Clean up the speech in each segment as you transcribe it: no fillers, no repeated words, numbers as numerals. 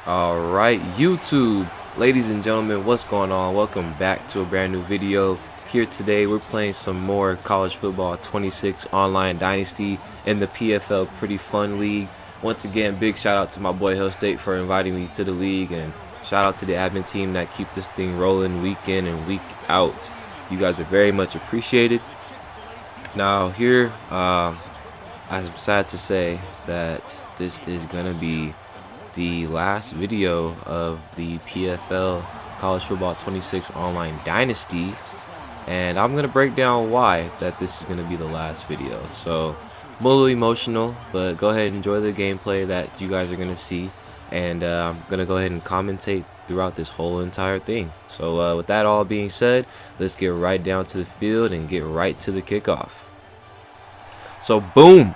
Alright, YouTube, ladies and gentlemen, what's going on? Welcome back to a brand new video. Here today, we're playing some more college football 26 online Dynasty in the PFL Pretty Fun League. Once again, big shout out to my boy Hill State for inviting me to the league, and shout out to the admin team that keep this thing rolling week in and week out. You guys are very much appreciated. Now here, I'm sad to say that this is gonna be the last video of the PFL College Football 26 Online Dynasty, and I'm gonna break down why that this is gonna be the last video. So I'm a little emotional, but go ahead and enjoy the gameplay that you guys are gonna see, and I'm gonna go ahead and commentate throughout this whole entire thing. So with that all being said, let's get right down to the field and get right to the kickoff. So boom,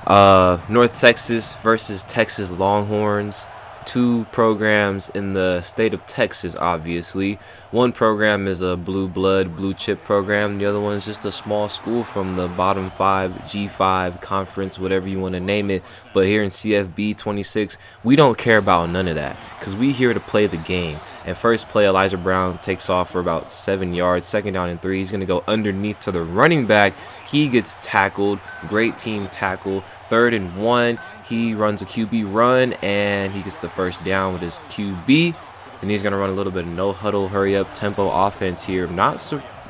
North Texas versus Texas Longhorns. Two programs in the state of Texas, obviously. One program is a blue blood, blue chip program. The other one is just a small school from the bottom 5, G5 conference, whatever you want to name it. But here in CFB26, we don't care about none of that because we here to play the game. And first play, Elijah Brown takes off for about 7 yards. Second down and 3. He's going to go underneath to the running back. He gets tackled. Great team tackle. 3rd and 1. He runs a QB run, and he gets the first down with his QB. And he's going to run a little bit of no huddle, hurry up tempo offense here. Not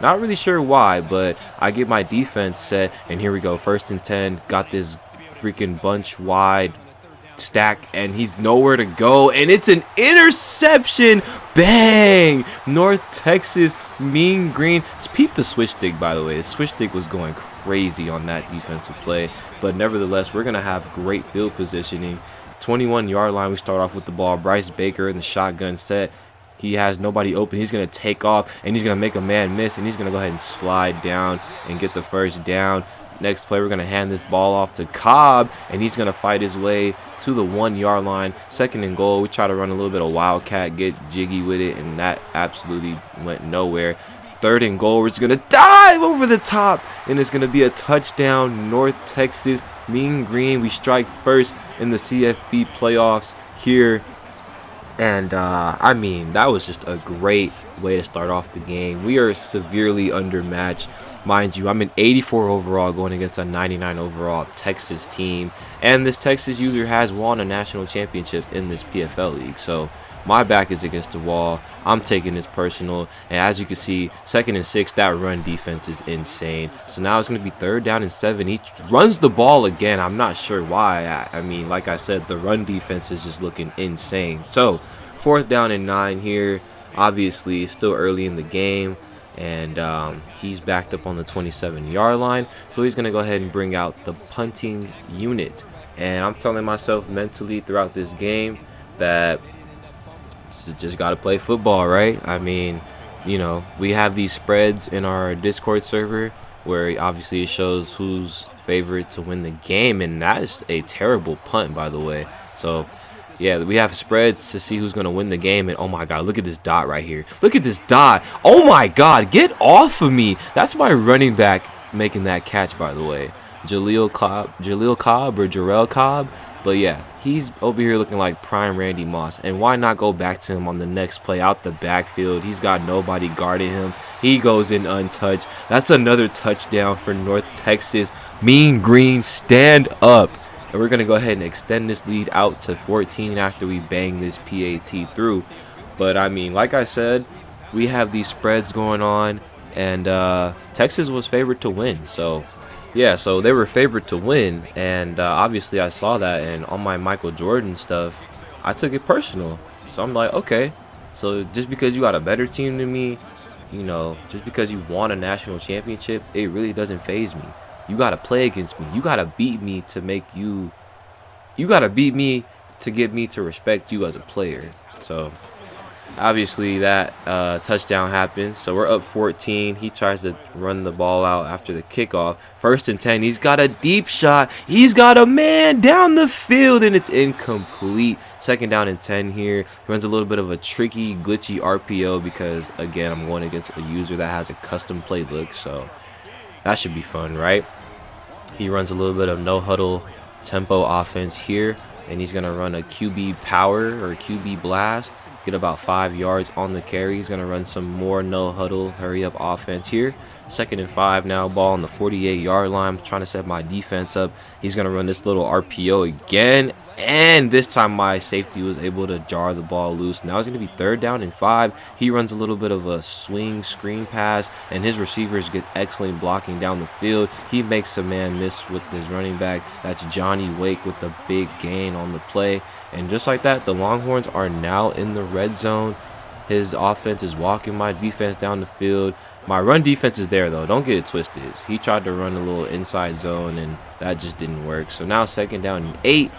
really sure why, but I get my defense set. And here we go. 1st and 10. Got this freaking bunch wide stack, and he's nowhere to go, and it's an interception. Bang! North Texas, mean green. Peep the switch stick, by the way. The switch stick was going crazy on that defensive play, but nevertheless, we're gonna have great field positioning. 21-yard line, we start off with the ball. Bryce Baker in the shotgun set. He has nobody open. He's going to take off, and he's going to make a man miss, and he's going to go ahead and slide down and get the first down. Next play, we're going to hand this ball off to Cobb, and he's going to fight his way to the 1-yard line. 2nd and goal. We try to run a little bit of wildcat, get jiggy with it, and that absolutely went nowhere. 3rd and goal. We're just going to dive over the top, and it's going to be a touchdown. North Texas, mean green. We strike first in the CFB playoffs here. And, I mean, that was just a great way to start off the game. We are severely undermatched. Mind you, I'm an 84 overall going against a 99 overall Texas team. And this Texas user has won a national championship in this PFL league. So my back is against the wall. I'm taking this personal. And as you can see, 2nd and 6, that run defense is insane. So now it's going to be 3rd down and 7. He runs the ball again. I'm not sure why. I mean, like I said, the run defense is just looking insane. So 4th down and 9 here. Obviously, it's still early in the game. And he's backed up on the 27-yard line. So he's going to go ahead and bring out the punting unit. And I'm telling myself mentally throughout this game that just got to play football, right? I mean, you know, we have these spreads in our Discord server where obviously it shows who's favorite to win the game. And that is a terrible punt, by the way. So yeah, we have spreads to see who's going to win the game. And oh my God, look at this dot right here. Look at this dot. Oh my God, get off of me. That's my running back making that catch, by the way. Jaleel Cobb. But yeah, he's over here looking like prime Randy Moss. And why not go back to him on the next play out the backfield? He's got nobody guarding him. He goes in untouched. That's another touchdown for North Texas. Mean green, stand up. And we're going to go ahead and extend this lead out to 14 after we bang this PAT through. But, I mean, like I said, we have these spreads going on. And Texas was favored to win. So, yeah, so they were favored to win. And obviously I saw that. And on my Michael Jordan stuff, I took it personal. So I'm like, okay. So just because you got a better team than me, you know, just because you won a national championship, it really doesn't faze me. You got to play against me. You got to beat me to make you. You got to beat me to get me to respect you as a player. So, obviously, that touchdown happens. So, we're up 14. He tries to run the ball out after the kickoff. 1st and 10. He's got a deep shot. He's got a man down the field, and it's incomplete. 2nd down and 10 here. Runs a little bit of a tricky, glitchy RPO because, again, I'm going against a user that has a custom playbook. So, that should be fun, right? He runs a little bit of no huddle tempo offense here. and he's going to run a QB power or QB blast, get about 5 yards on the carry. He's going to run some more no huddle, hurry up offense here. 2nd and 5 now, ball on the 48-yard line. I'm trying to set my defense up. He's going to run this little RPO again, and this time my safety was able to jar the ball loose. Now it's going to be 3rd down and 5. He runs a little bit of a swing screen pass, and his receivers get excellent blocking down the field. He makes a man miss with his running back. That's Johnny Wake with the big gain on the play. And just like that, the Longhorns are now in the red zone. His offense is walking my defense down the field. My run defense is there, though. Don't get it twisted. He tried to run a little inside zone, and that just didn't work. So now 2nd down and 8.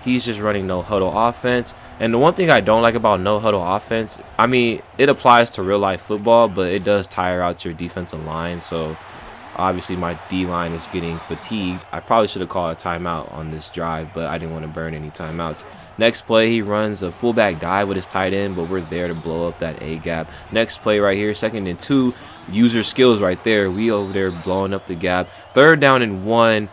He's just running no huddle offense. And the one thing I don't like about no huddle offense, I mean, it applies to real life football, but it does tire out your defensive line. So obviously my D line is getting fatigued. I probably should have called a timeout on this drive, but I didn't want to burn any timeouts. Next play, he runs a fullback dive with his tight end, but we're there to blow up that A gap. Next play right here, 2nd and 2, user skills right there. We over there blowing up the gap. 3rd down and 1.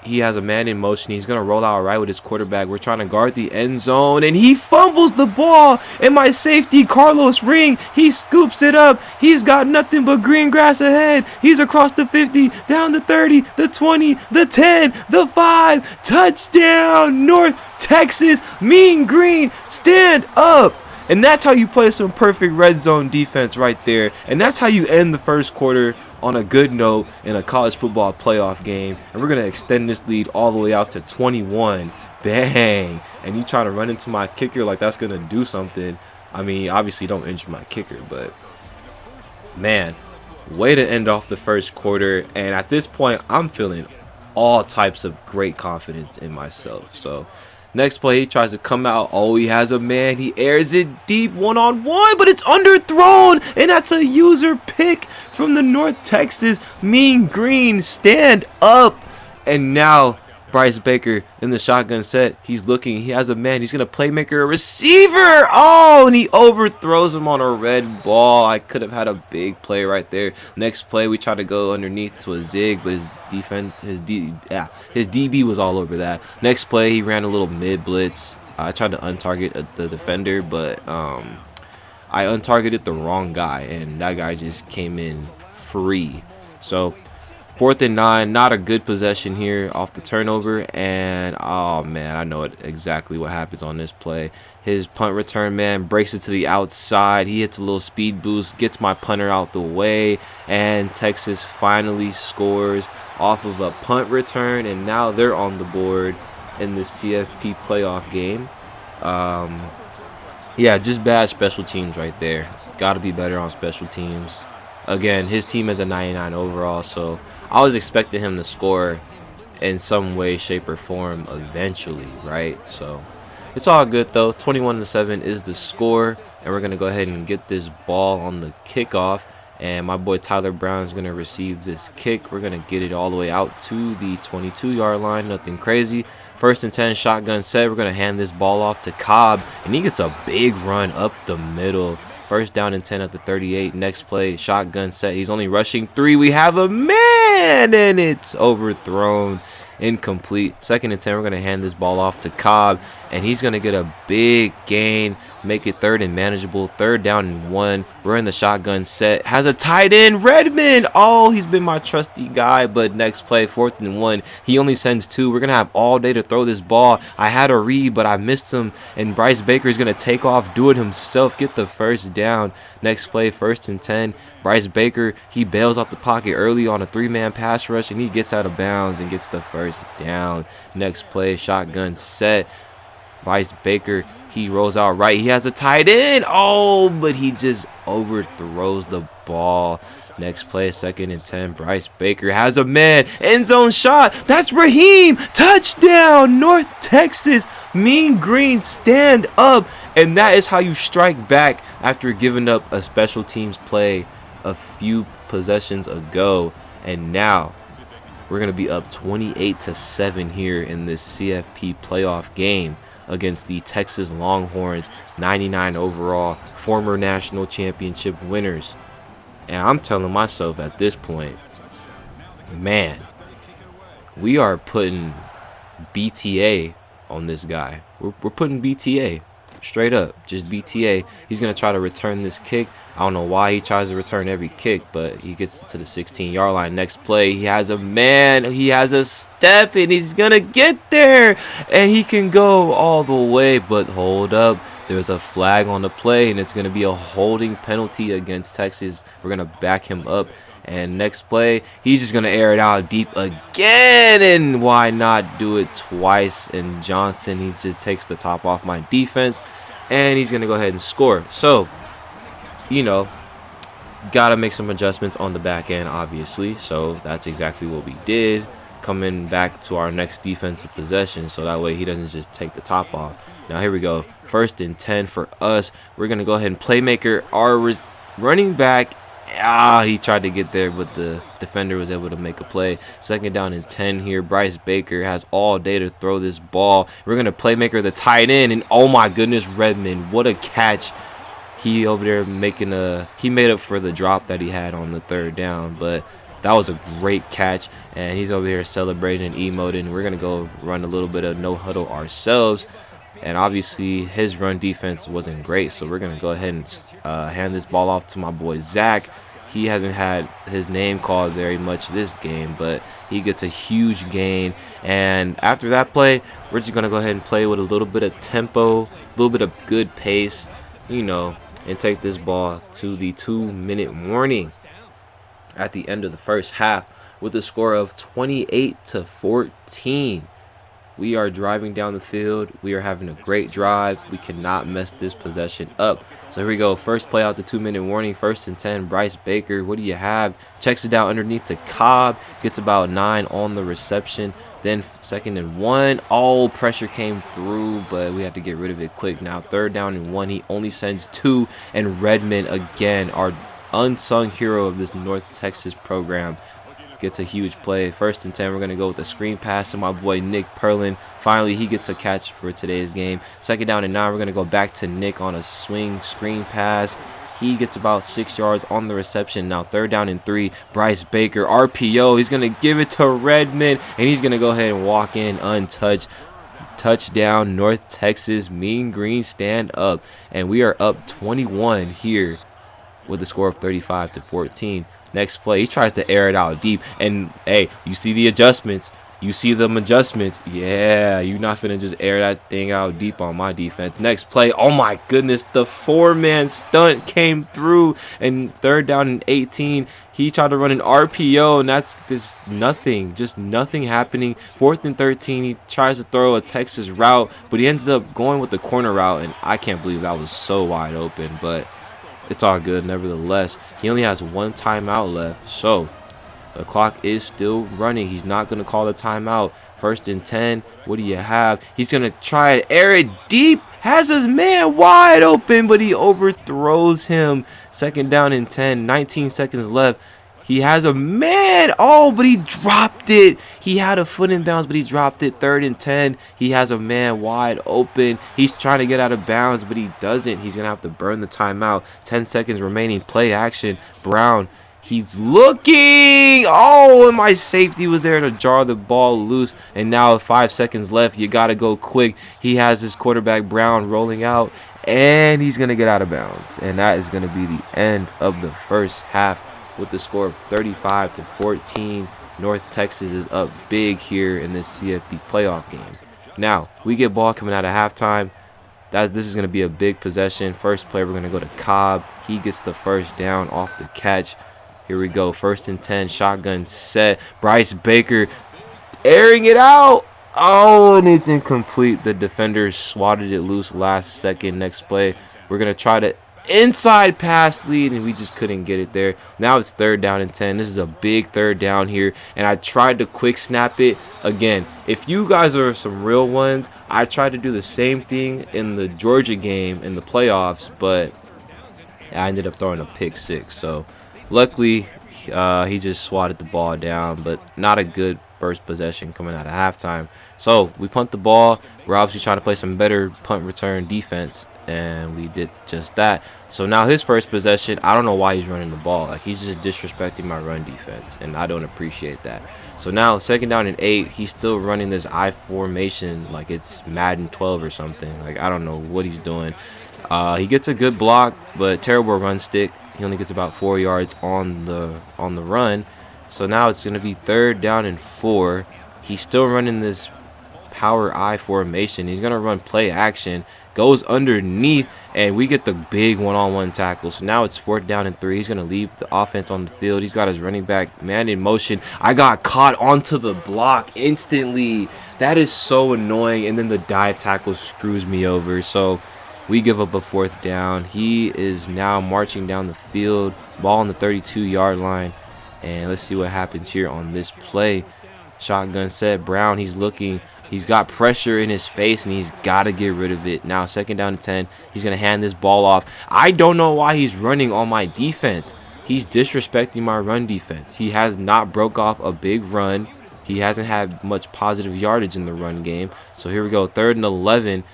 He has a man in motion. He's going to roll out right with his quarterback. We're trying to guard the end zone, and he fumbles the ball. And my safety, Carlos Ring, he scoops it up. He's got nothing but green grass ahead. He's across the 50, down the 30, the 20, the 10, the 5. Touchdown, North Texas. Mean Green, stand up. And that's how you play some perfect red zone defense right there. And that's how you end the first quarter on a good note in a college football playoff game. And we're going to extend this lead all the way out to 21. Bang. And you trying to run into my kicker like that's going to do something. I mean, obviously don't injure my kicker, but man, way to end off the first quarter. And at this point, I'm feeling all types of great confidence in myself. So next play, he tries to come out. Oh, he has a man. He airs it deep one-on-one, but it's underthrown. And that's a user pick from the North Texas Mean Green. Stand up. And now Bryce Baker in the shotgun set. He's looking. He has a man. He's going to playmaker a receiver. Oh, and he overthrows him on a red ball. I could have had a big play right there. Next play, we try to go underneath to a zig, but his DB was all over that. Next play, he ran a little mid blitz. I tried to untarget the defender, but I untargeted the wrong guy, and that guy just came in free. So 4th and 9, not a good possession here off the turnover. And oh man, I know exactly what happens on this play. His punt return man breaks it to the outside. He hits a little speed boost, gets my punter out the way, and Texas finally scores off of a punt return, and now they're on the board in the CFP playoff game. Yeah, just bad special teams right there. Got to be better on special teams. Again, his team is a 99 overall, so I was expecting him to score in some way, shape, or form eventually, right? So it's all good, though. 21-7 is the score, and we're going to go ahead and get this ball on the kickoff. And my boy Tyler Brown is going to receive this kick. We're going to get it all the way out to the 22-yard line. Nothing crazy. 1st and 10, shotgun set. We're going to hand this ball off to Cobb, and he gets a big run up the middle. 1st down and 10 at the 38. Next play, shotgun set. He's only rushing 3. We have a man, and it's overthrown. Incomplete. 2nd and 10. We're going to hand this ball off to Cobb, and he's going to get a big gain. Make it 3rd and manageable. 3rd down and 1. We're in the shotgun set. Has a tight end, Redmond. Oh, he's been my trusty guy. But next play, 4th and 1. He only sends 2. We're going to have all day to throw this ball. I had a read, but I missed him. And Bryce Baker is going to take off, do it himself, get the 1st down. Next play, 1st and 10. Bryce Baker, he bails out the pocket early on a 3-man pass rush, and he gets out of bounds and gets the 1st down. Next play, shotgun set. Bryce Baker, he rolls out right. He has a tight end. Oh, but he just overthrows the ball. Next play, 2nd and 10. Bryce Baker has a man. End zone shot. That's Raheem. Touchdown, North Texas. Mean Green, stand up. And that is how you strike back after giving up a special teams play a few possessions ago. And now we're going to be up 28-7 here in this CFP playoff game against the Texas Longhorns, 99 overall, former national championship winners. And I'm telling myself at this point, man, we are putting BTA on this guy. We're putting BTA. Straight up, just BTA. He's going to try to return this kick. I don't know why he tries to return every kick, but he gets to the 16-yard line. Next play, he has a man. He has a step, and he's going to get there. And he can go all the way, but hold up. There's a flag on the play, and it's going to be a holding penalty against Texas. We're going to back him up. And next play, he's just going to air it out deep again. And why not do it twice? And Johnson, he just takes the top off my defense. And he's going to go ahead and score. So, you know, got to make some adjustments on the back end, obviously. So that's exactly what we did. Coming back to our next defensive possession. So that way he doesn't just take the top off. Now, here we go. 1st and 10 for us. We're going to go ahead and playmaker. Our running back. He tried to get there, but the defender was able to make a play. 2nd down and 10 here. Bryce Baker has all day to throw this ball. We're going to playmaker the tight end, and oh my goodness, Redmond, what a catch. He over there he made up for the drop that he had on the 3rd down, but that was a great catch, and he's over here celebrating and emoting. We're going to go run a little bit of no huddle ourselves. And obviously his run defense wasn't great, so we're going to go ahead and hand this ball off to my boy Zach. He hasn't had his name called very much this game, but he gets a huge gain. And after that play, we're just going to go ahead and play with a little bit of tempo, a little bit of good pace, you know, and take this ball to the 2-minute warning at the end of the first half with a score of 28-14. We are driving down the field. We are having a great drive. We cannot mess this possession up. So here we go. First play out the 2-minute warning. 1st and 10. Bryce Baker. What do you have? Checks it down underneath to Cobb. Gets about 9 on the reception. Then 2nd and 1. Oh, pressure came through, but we had to get rid of it quick. Now 3rd down and 1. He only sends 2. And Redmond, again, our unsung hero of this North Texas program, gets a huge play. 1st and 10, we're going to go with a screen pass to my boy Nick Perlin. Finally, he gets a catch for today's game. 2nd down and 9, we're going to go back to Nick on a swing screen pass. He gets about 6 yards on the reception. Now 3rd down and 3, Bryce Baker, RPO. He's going to give it to Redmond, and he's going to go ahead and walk in untouched. Touchdown, North Texas, Mean Green, stand up. And we are up 21 here with a score of 35-14. Next play, he tries to air it out deep, and hey, you see the adjustments. You see them adjustments. Yeah, you're not finna just air that thing out deep on my defense. Next play, oh my goodness, the 4-man stunt came through, and 3rd down and 18. He tried to run an RPO, and that's just nothing happening. 4th and 13, he tries to throw a Texas route, but he ends up going with the corner route, and I can't believe that was so wide open, but it's all good nevertheless. He only has 1 timeout left, so the clock is still running. He's not going to call the timeout. 1st and 10. What do you have? He's going to try to air it deep. Has his man wide open, but he overthrows him. 2nd down and 10. 19 seconds left. He has a man. Oh, but he dropped it. He had a foot in bounds, but he dropped it. 3rd and 10. He has a man wide open. He's trying to get out of bounds, but he doesn't. He's going to have to burn the timeout. 10 seconds remaining. Play action. Brown. He's looking. Oh, and my safety was there to jar the ball loose. And now with 5 seconds left, you got to go quick. He has his quarterback, Brown, rolling out, and he's going to get out of bounds. And that is going to be the end of the first half with the score of 35-14. North Texas is up big here in this CFB playoff game. Now, we get ball coming out of halftime. This is going to be a big possession. First play, we're going to go to Cobb. He gets the 1st down off the catch. Here we go. 1st and 10. Shotgun set. Bryce Baker airing it out. Oh, and it's incomplete. The defender swatted it loose last second. Next play, we're going to try to inside pass lead, and we just couldn't get it there. Now it's 3rd down and 10. This is a big 3rd down here, and I tried to quick snap it. Again, if you guys are some real ones, I tried to do the same thing in the Georgia game in the playoffs, but I ended up throwing a pick 6. So luckily, he just swatted the ball down, but not a good first possession coming out of halftime. So we punt the ball. We're obviously trying to play some better punt return defense. and we did just that. So now his first possession, I don't know why he's running the ball. Like, he's just disrespecting my run defense, and I don't appreciate that. So now 2nd down and 8, he's still running this I formation like it's Madden 12 or something. Like, I don't know what he's doing. He gets a good block, but terrible run stick. He only gets about 4 yards on the run. So now it's going to be 3rd down and 4. He's still running this power I formation. He's going to run play action, goes underneath, and we get the big one-on-one tackle. So now it's 4th down and 3. He's going to leave the offense on the field. He's got his running back man in motion. I got caught onto the block instantly. That is so annoying. And then the dive tackle screws me over. So we give up a 4th down. He is now marching down the field, ball on the 32-yard line. And let's see what happens here on this play. Shotgun set. Brown, he's looking. He's got pressure in his face, and he's got to get rid of it. Now 2nd down and 10. He's going to hand this ball off. I don't know why he's running on my defense. He's disrespecting my run defense. He has not broke off a big run. He hasn't had much positive yardage in the run game. So here we go. 3rd and 11.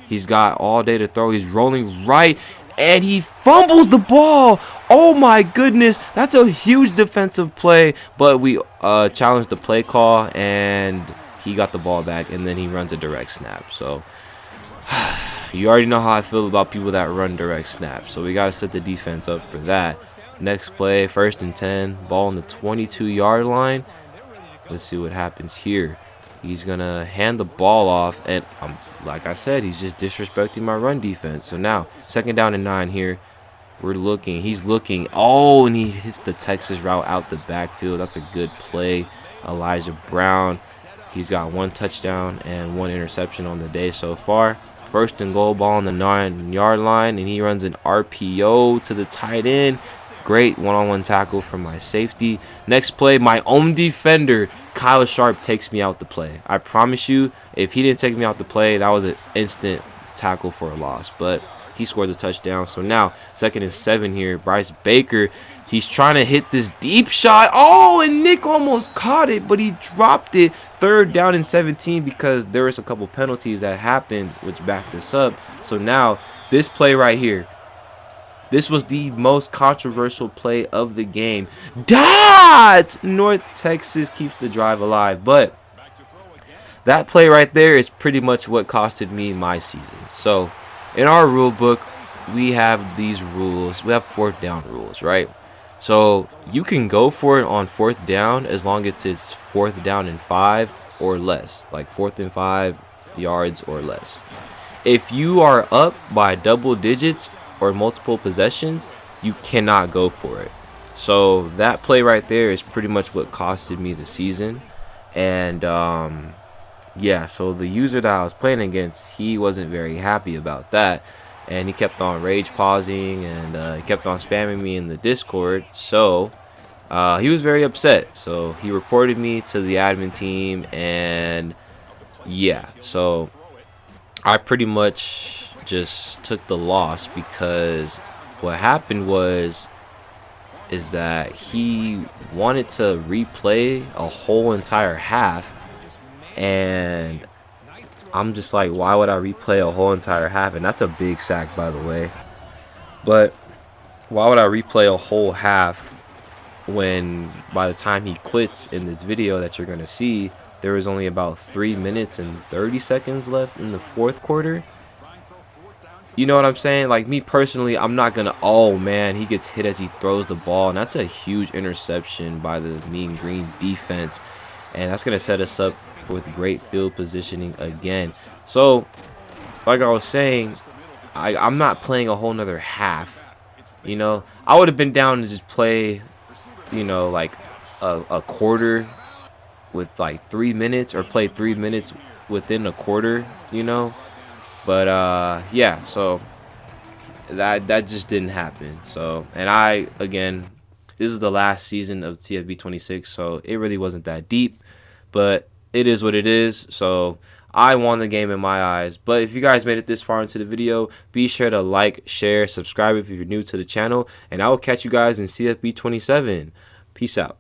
He's got all day to throw. He's rolling right, and he fumbles the ball. Oh my goodness, that's a huge defensive play, but we challenged the play call, and he got the ball back, and then he runs a direct snap. So you already know how I feel about people that run direct snap, so we got to set the defense up for that. Next play, 1st and 10, ball on the 22-yard line. Let's see what happens here. He's going to hand the ball off, and like I said, he's just disrespecting my run defense. So now, 2nd down and 9 here. We're looking. He's looking. Oh, and he hits the Texas route out the backfield. That's a good play. Elijah Brown, he's got 1 touchdown and 1 interception on the day so far. 1st and goal, ball on the 9-yard line, and he runs an RPO to the tight end. Great one-on-one tackle from my safety. Next play, my own defender, Kyle Sharp, takes me out the play. I promise you, if he didn't take me out the play, that was an instant tackle for a loss. But he scores a touchdown. So now 2nd and 7 here. Bryce Baker, he's trying to hit this deep shot. Oh, and Nick almost caught it, but he dropped it. 3rd down and 17 because there was a couple penalties that happened which backed us up. So now this play right here. This was the most controversial play of the game. North Texas keeps the drive alive. But that play right there is pretty much what costed me my season. So in our rule book, we have these rules. We have 4th down rules, right? So you can go for it on 4th down as long as it's 4th down and 5 or less. Like 4th and 5 yards or less. If you are up by double digits or multiple possessions, you cannot go for it. So that play right there is pretty much what costed me the season. And yeah, so the user that I was playing against, he wasn't very happy about that, and he kept on rage pausing, and he kept on spamming me in the Discord. So he was very upset, so he reported me to the admin team. And yeah, so I pretty much just took the loss, because what happened is that he wanted to replay a whole entire half, and I'm just like, why would I replay a whole entire half? And that's a big sack, by the way. But why would I replay a whole half when by the time he quits in this video that you're going to see, there was only about 3 minutes and 30 seconds left in the 4th quarter? You know what I'm saying? Like, me personally, I'm not going to, oh man, he gets hit as he throws the ball. And that's a huge interception by the Mean Green defense. And that's going to set us up with great field positioning again. So, like I was saying, I'm not playing a whole nother half. You know, I would have been down to just play, you know, like a quarter with like 3 minutes, or play 3 minutes within a quarter, you know. But yeah, so that just didn't happen. So, and again, this is the last season of CFB26, so it really wasn't that deep, but it is what it is. So I won the game in my eyes. But if you guys made it this far into the video, be sure to like, share, subscribe if you're new to the channel, and I will catch you guys in CFB27. Peace out.